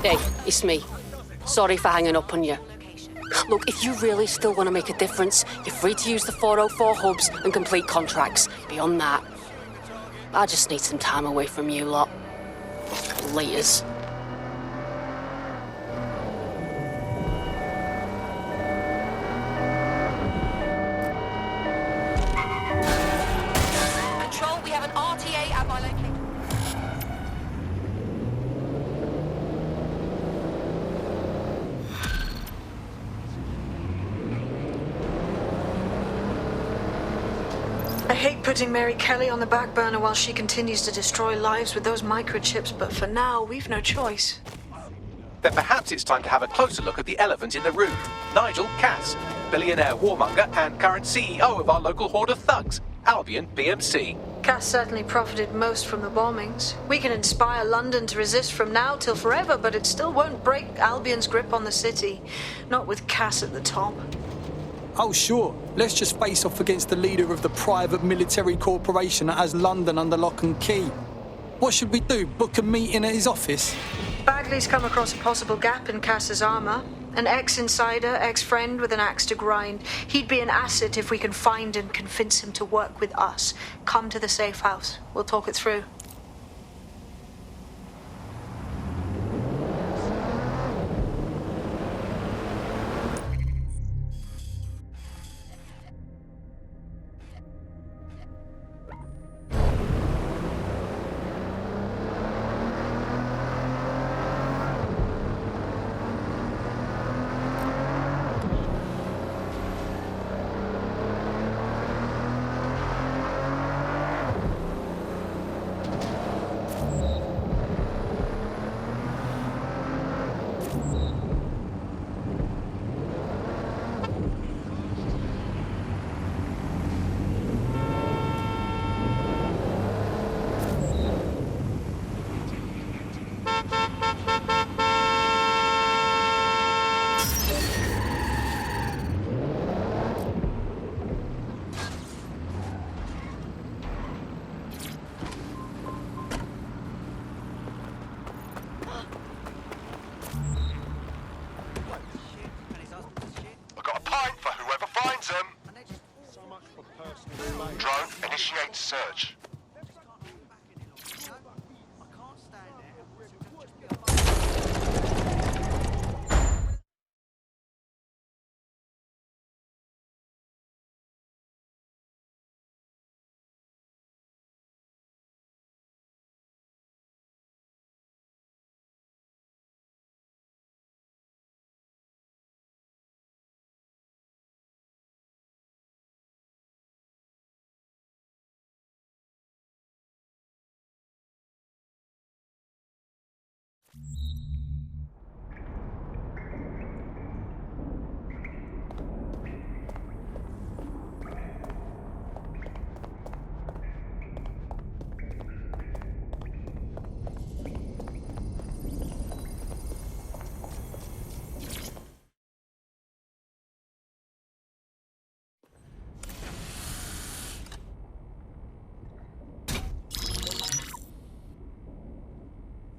Hey, it's me. Sorry for hanging up on you. Look, if you really still want to make a difference, you're free to use the 404 hubs and complete contracts. Beyond that, I just need some time away from you lot. Laters. Control, we have an RTA at my location. I hate putting Mary Kelly on the back burner while she continues to destroy lives with those microchips, but for now, we've no choice. Then perhaps it's time to have a closer look at the elephant in the room. Nigel Cass, billionaire warmonger and current CEO of our local horde of thugs, Albion PMC. Cass certainly profited most from the bombings. We can inspire London to resist from now till forever, but it still won't break Albion's grip on the city. Not with Cass at the top. Oh, sure. Let's just face off against the leader of the private military corporation that has London under lock and key. What should we do? Book a meeting at his office? Bagley's come across a possible gap in Cass's armour. An ex-insider, ex-friend with an axe to grind. He'd be an asset if we can find and convince him to work with us. Come to the safe house. We'll talk it through. Drone, initiate search.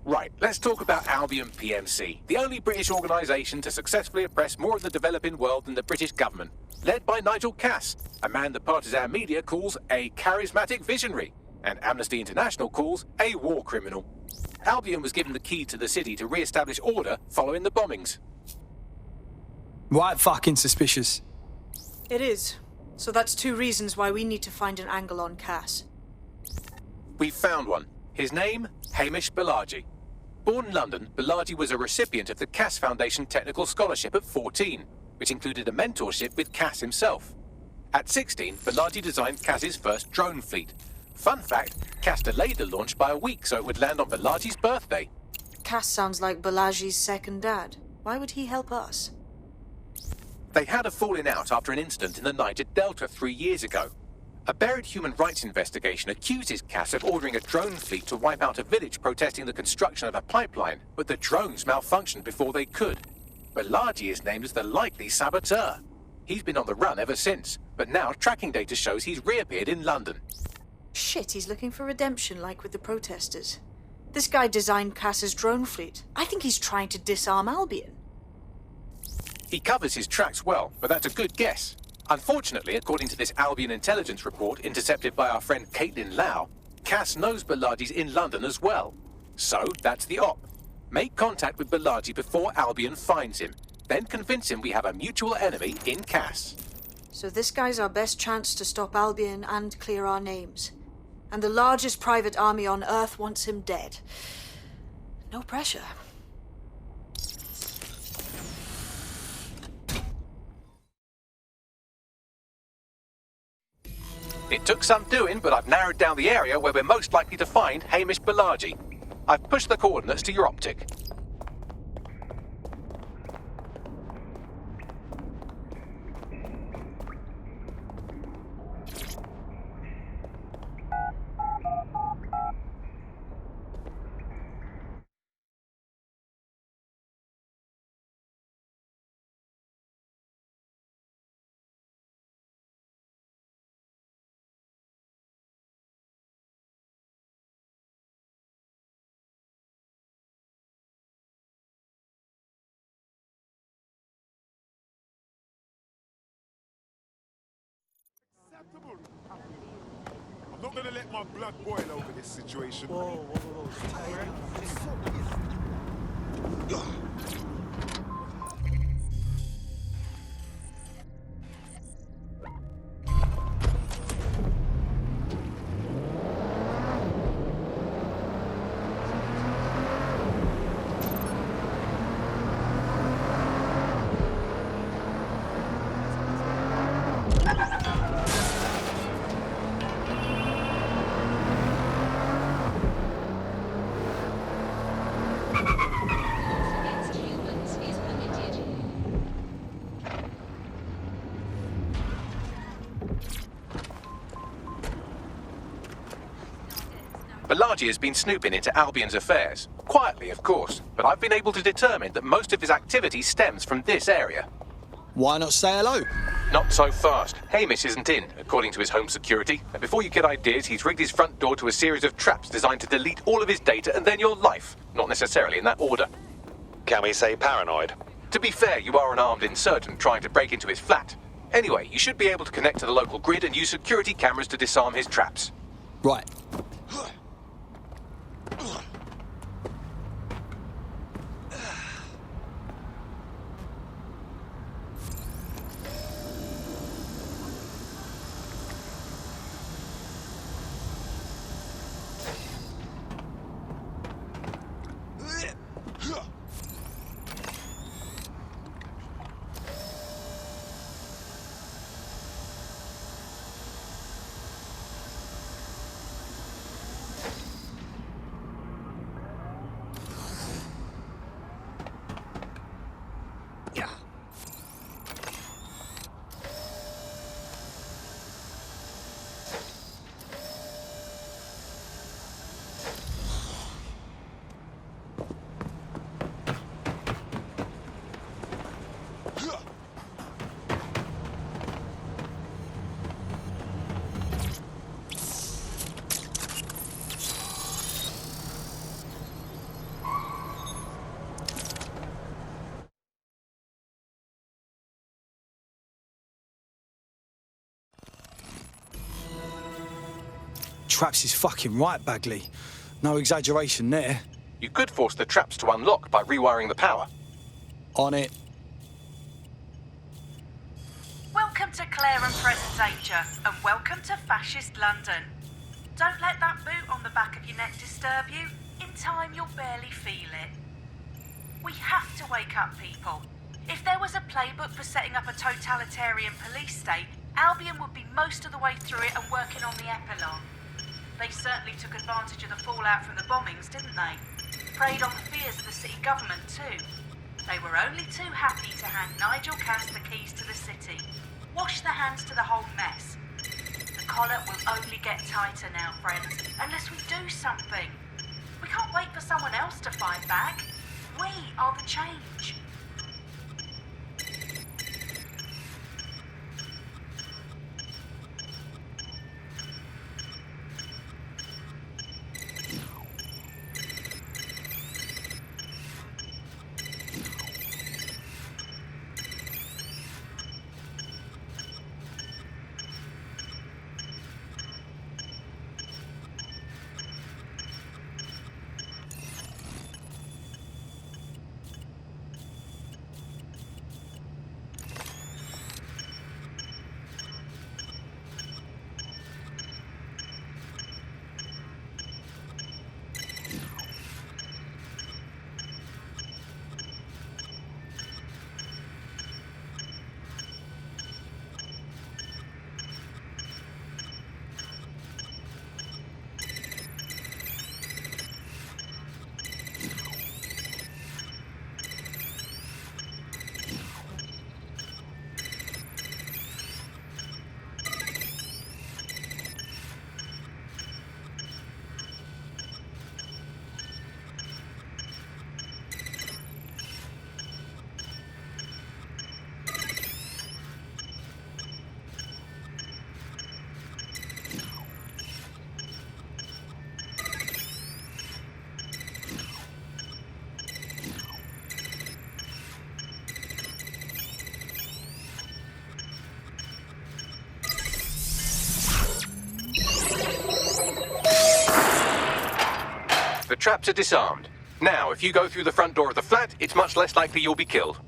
Right, let's talk about Albion PMC, the only British organisation to successfully oppress more of the developing world than the British government, led by Nigel Cass, a man the partisan media calls a charismatic visionary, and Amnesty International calls a war criminal. Albion was given the key to the city to re-establish order following the bombings. Right fucking suspicious. It is. So that's two reasons why we need to find an angle on Cass. We've found one. His name, Hamish Balaji. Born in London, Balaji was a recipient of the Cass Foundation Technical Scholarship at 14, which included a mentorship with Cass himself. At 16, Balaji designed Cass's first drone fleet. Fun fact, Cass delayed the launch by a week so it would land on Balaji's birthday. Cass sounds like Balaji's second dad. Why would he help us? They had a falling out after an incident in the Niger Delta 3 years ago. A buried human rights investigation accuses Cass of ordering a drone fleet to wipe out a village protesting the construction of a pipeline, but the drones malfunctioned before they could. Balaji is named as the likely saboteur. He's been on the run ever since, but now tracking data shows he's reappeared in London. Shit, he's looking for redemption like with the protesters. This guy designed Cass's drone fleet. I think he's trying to disarm Albion. He covers his tracks well, but that's a good guess. Unfortunately, according to this Albion intelligence report intercepted by our friend Caitlin Lau, Cass knows Balaji's in London as well. So, that's the op. Make contact with Balaji before Albion finds him. Then convince him we have a mutual enemy in Cass. So this guy's our best chance to stop Albion and clear our names. And the largest private army on Earth wants him dead. No pressure. It took some doing, but I've narrowed down the area where we're most likely to find Hamish Balaji. I've pushed the coordinates to your optic. I'm not gonna let my blood boil over this situation. Balaji has been snooping into Albion's affairs. Quietly, of course, but I've been able to determine that most of his activity stems from this area. Why not say hello? Not so fast. Hamish isn't in, according to his home security. And before you get ideas, he's rigged his front door to a series of traps designed to delete all of his data and then your life. Not necessarily in that order. Can we say paranoid? To be fair, you are an armed insurgent trying to break into his flat. Anyway, you should be able to connect to the local grid and use security cameras to disarm his traps. Right. Traps is fucking right, Bagley. No exaggeration there. You could force the traps to unlock by rewiring the power. On it. Welcome to Clare and Present Danger, and welcome to Fascist London. Don't let that boot on the back of your neck disturb you. In time, you'll barely feel it. We have to wake up people. If there was a playbook for setting up a totalitarian police state, Albion would be most of the way through it and working on the epilogue. They certainly took advantage of the fallout from the bombings, didn't they? Preyed on the fears of the city government too. They were only too happy to hand Nigel Cass the keys to the city. Wash their hands to the whole mess. The collar will only get tighter now, friends, unless we do something. We can't wait for someone else to fight back. We are the change. traps are disarmed. Now, if you go through the front door of the flat, it's much less likely you'll be killed.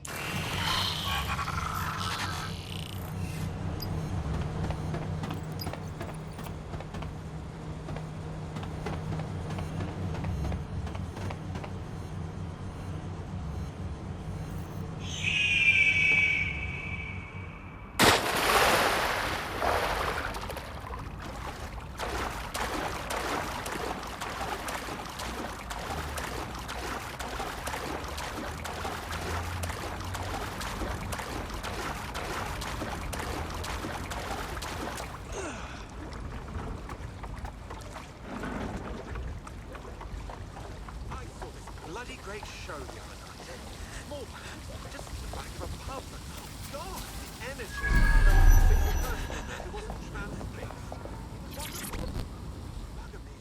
Bloody great show the other night. Small band, just the back of a pub, but God, the energy. It wasn't translated. Bugger me.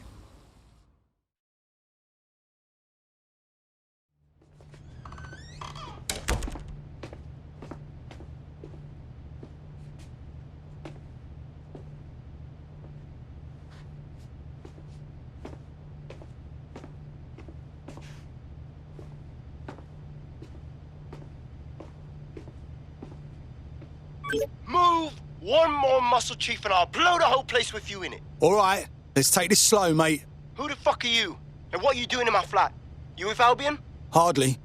Move one more muscle, Chief, and I'll blow the whole place with you in it. All right, let's take this slow, mate. Who the fuck are you? And what are you doing in my flat? You with Albion? Hardly.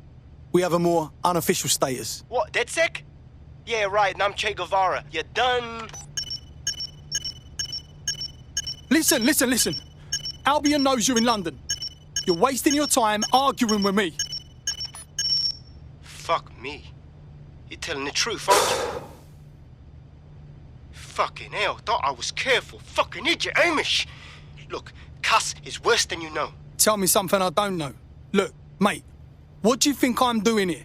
We have a more unofficial status. What, DedSec? Yeah, right, and I'm Che Guevara. You done? Listen. Albion knows you're in London. You're wasting your time arguing with me. Fuck me. You're telling the truth, aren't you? Fucking hell, thought I was careful. Fucking idiot, Hamish. Look, Cass is worse than you know. Tell me something I don't know. Look, mate, what do you think I'm doing here?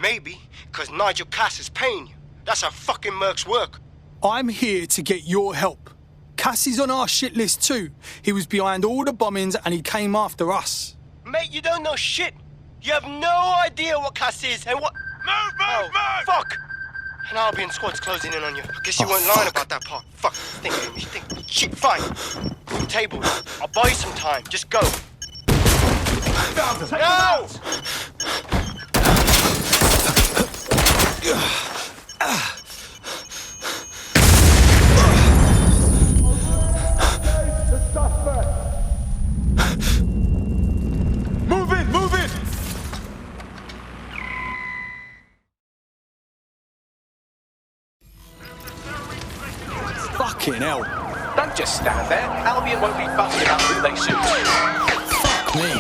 Maybe, because Nigel Cass is paying you. That's how fucking mercs work. I'm here to get your help. Cass is on our shit list too. He was behind all the bombings and he came after us. Mate, you don't know shit. You have no idea what Cass is and what... Move! Fuck! An Albion squad's closing in on you. I guess you weren't lying about that part. Fuck. Think, Hamish, think. Shit, fine. Table. I'll buy you some time. Just go. No! Move it! Fucking hell. Don't just stand there. Albion won't be fussing about who they shoot. Fuck me.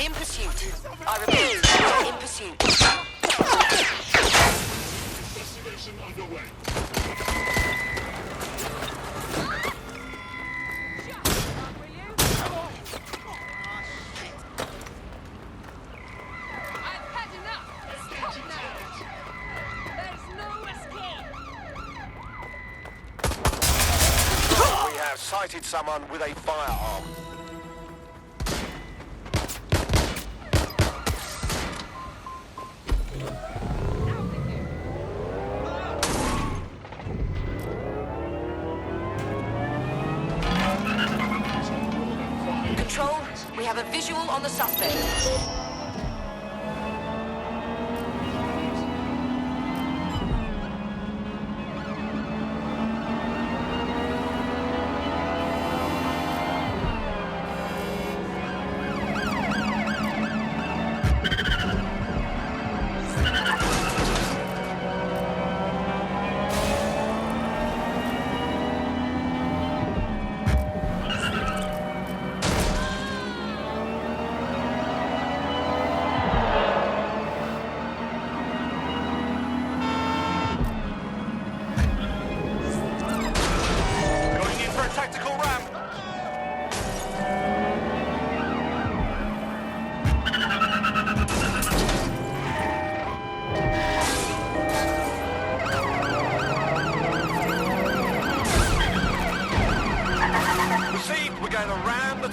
In pursuit. I repeat, in pursuit. Investigation underway. Sighted someone with a firearm. Control, we have a visual on the suspect.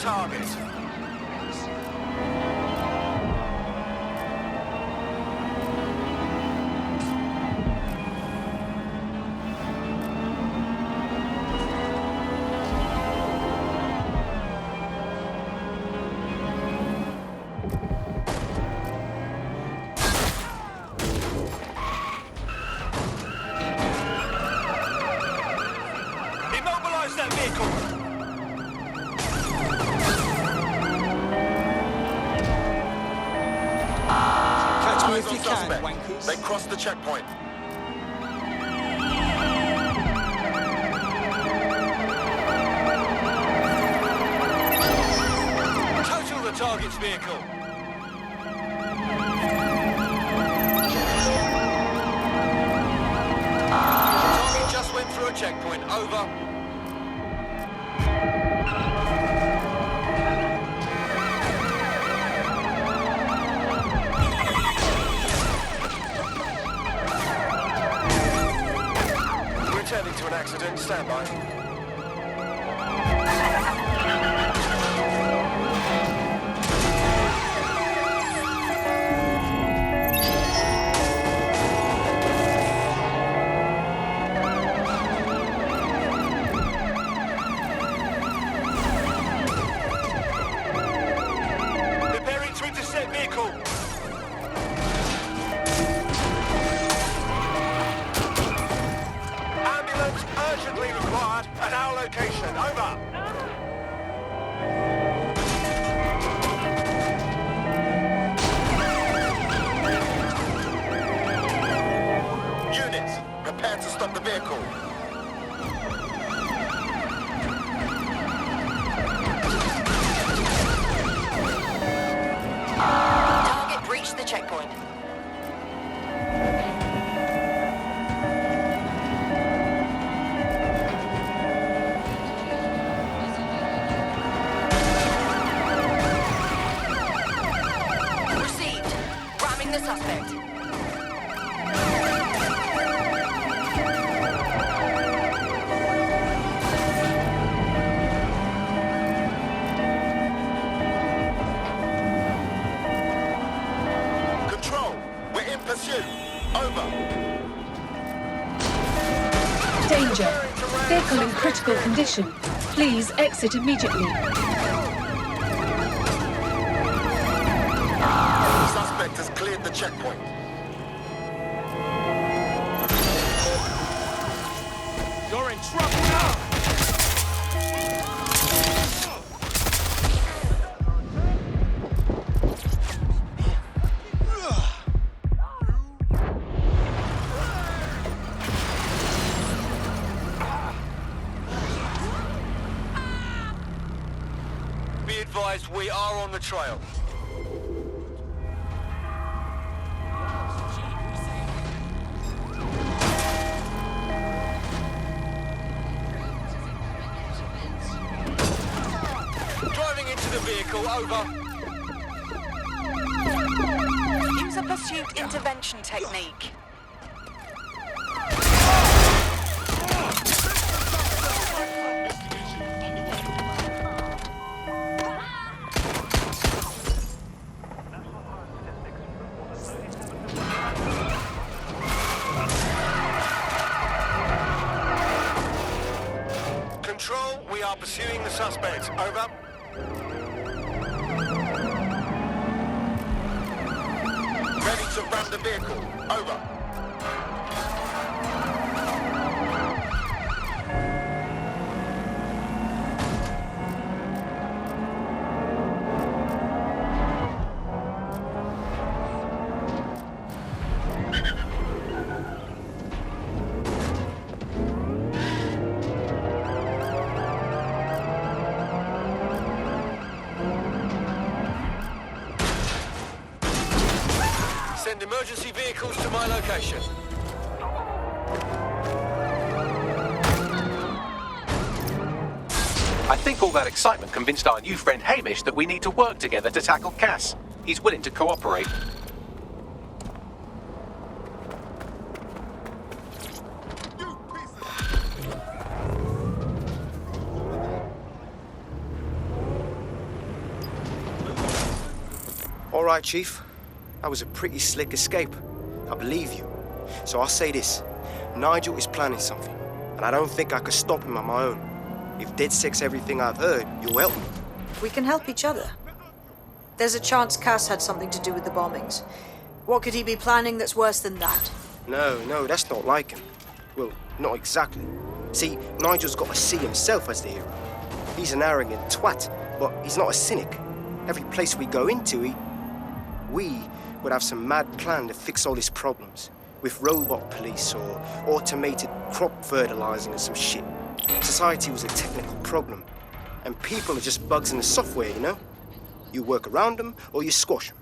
target. if you can, wankers. They crossed the checkpoint. Total the target's vehicle. Target just went through a checkpoint. Over. Returning to an accident. Stand by. Preparing to intercept vehicle. Ambulance urgently required at our location. Over. Units, prepare to stop the vehicle. Target breached the checkpoint. Received. Ramming the suspect. Control, we're in pursuit. Over. Danger. Vehicle in critical condition. Please exit immediately. Suspect has cleared the checkpoint. You're in trouble now. Be advised, we are on the trail. Driving into the vehicle, over. Use a pursuit intervention technique. Control, we are pursuing the suspect. Over. Ready to ram the vehicle. Over. Send emergency vehicles to my location. I think all that excitement convinced our new friend Hamish that we need to work together to tackle Cass. He's willing to cooperate. All right, Chief. That was a pretty slick escape. I believe you. So I'll say this. Nigel is planning something, and I don't think I could stop him on my own. If DedSec's everything I've heard, you'll help me. We can help each other. There's a chance Cass had something to do with the bombings. What could he be planning that's worse than that? No, that's not like him. Well, not exactly. See, Nigel's got to see himself as the hero. He's an arrogant twat, but he's not a cynic. Every place we go into, we would have some mad plan to fix all these problems, with robot police or automated crop fertilizing or some shit. Society was a technical problem, and people are just bugs in the software, you know? You work around them or you squash them.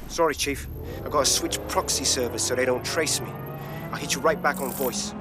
Sorry, Chief. I gotta switch proxy servers so they don't trace me. I'll hit you right back on voice.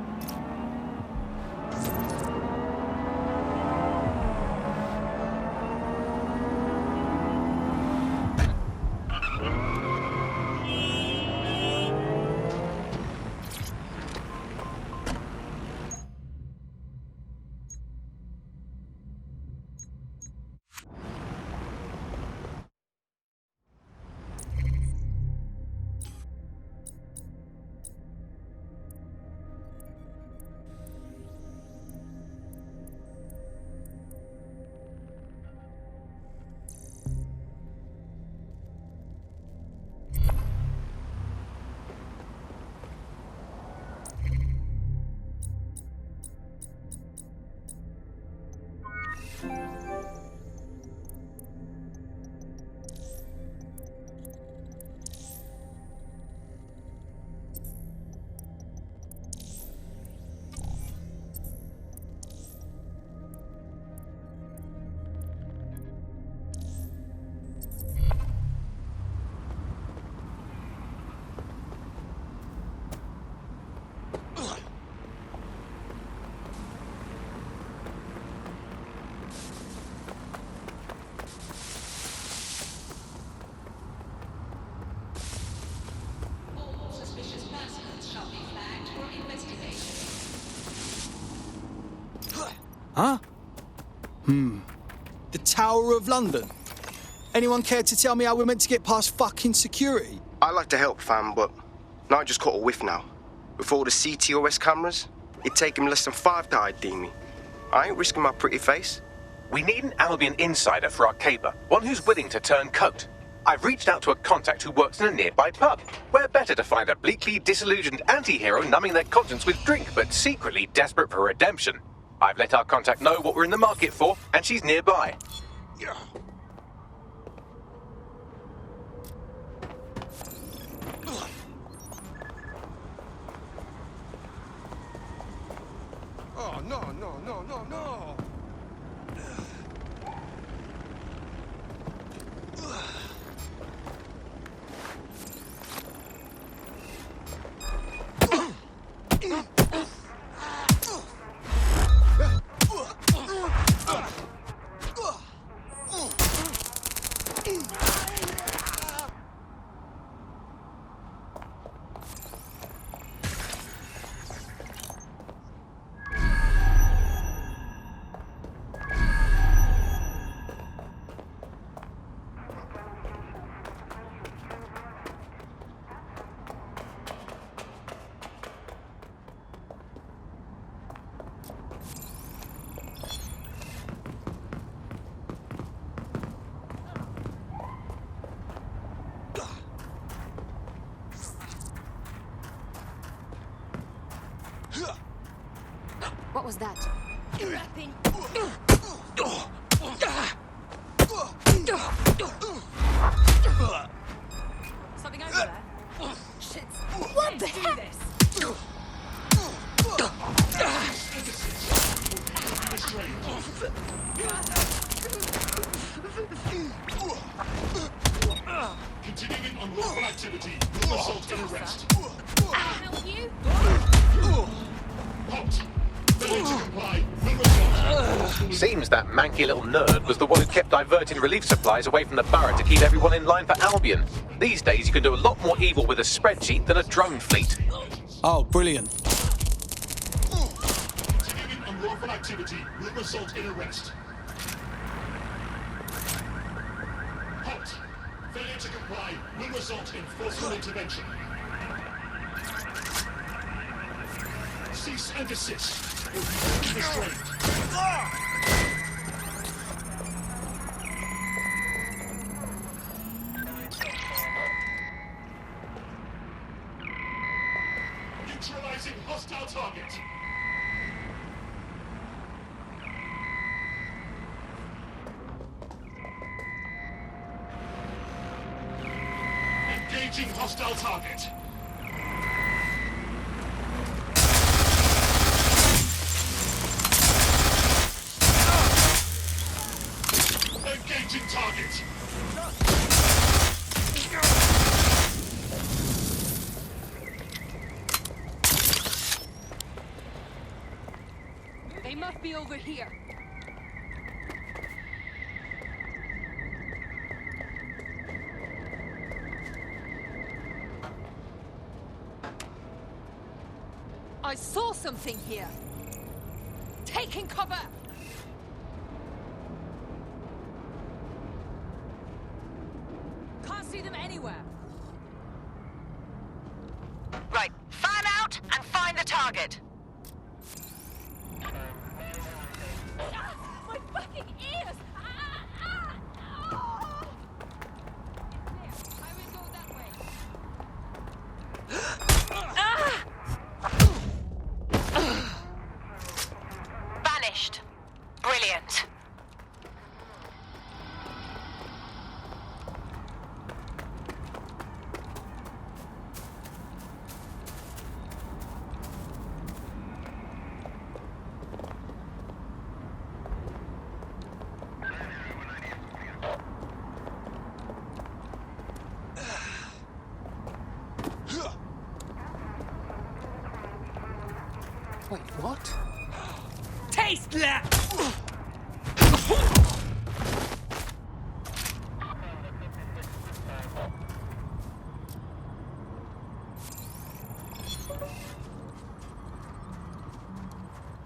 Huh? The Tower of London. Anyone care to tell me how we're meant to get past fucking security? I'd like to help, fam, but I just caught a whiff now. With all the CTOS cameras, it'd take him less than 5 to ID me. I ain't risking my pretty face. We need an Albion insider for our caper, one who's willing to turn coat. I've reached out to a contact who works in a nearby pub. Where better to find a bleakly disillusioned anti-hero numbing their conscience with drink, but secretly desperate for redemption. I've let our contact know what we're in the market for, and she's nearby. Oh, no. What was that? Something over there? Shit. What the hell? Continuing unlawful activity will result in arrest. Help you? Halt. Failure to comply will result. Seems that manky little nerd was the one who kept diverting relief supplies away from the borough to keep everyone in line for Albion. These days you can do a lot more evil with a spreadsheet than a drone fleet. Oh, brilliant. Continuing unlawful activity will result in arrest. Halt. Failure to comply will result in forceful intervention. Cease and desist. Restrained. Neutralizing hostile target. Engaging hostile target. Engaging target. They must be over here. I saw something here. Taking cover! Can't see them anywhere. Right, fan out and find the target. My fucking ears! It's clear. I will go that way. Vanished. Brilliant. Wait, what? Taste that!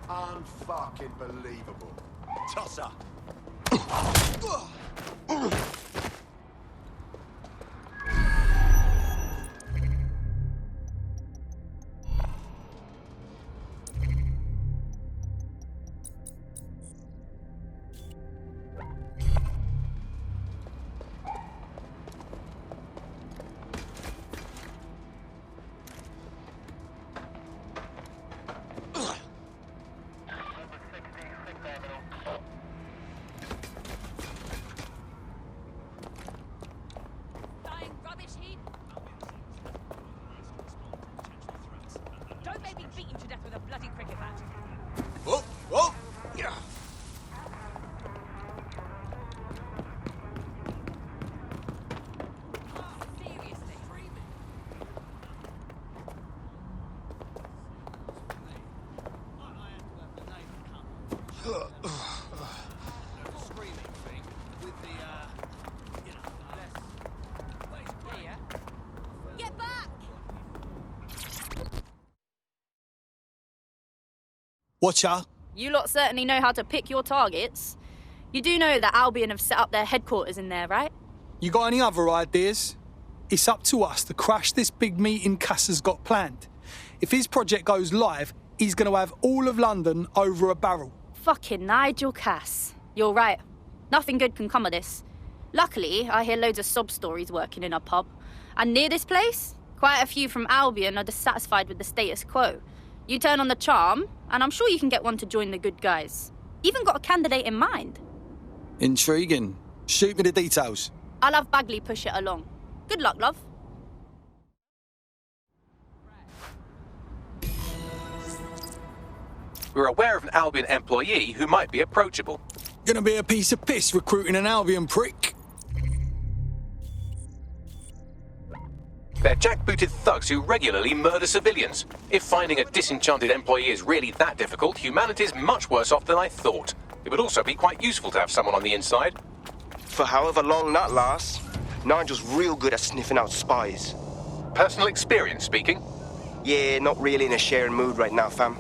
Unfucking believable. Tosser. Dying rubbish heap. Don't make me beat you to death with a bloody cricket bat. Whoa, whoa. Yeah. Seriously. Screaming thing with the, less... Yeah. Get back! Watcher. You lot certainly know how to pick your targets. You do know that Albion have set up their headquarters in there, right? You got any other ideas? It's up to us to crash this big meeting Cass has got planned. If his project goes live, he's going to have all of London over a barrel. Fucking Nigel Cass. You're right. Nothing good can come of this. Luckily, I hear loads of sob stories working in a pub. And near this place, quite a few from Albion are dissatisfied with the status quo. You turn on the charm, and I'm sure you can get one to join the good guys. Even got a candidate in mind. Intriguing. Shoot me the details. I'll have Bagley push it along. Good luck, love. We're aware of an Albion employee who might be approachable. Gonna be a piece of piss recruiting an Albion prick. They're jackbooted thugs who regularly murder civilians. If finding a disenchanted employee is really that difficult, humanity's much worse off than I thought. It would also be quite useful to have someone on the inside. For however long that lasts, Nigel's real good at sniffing out spies. Personal experience speaking? Yeah, not really in a sharing mood right now, fam.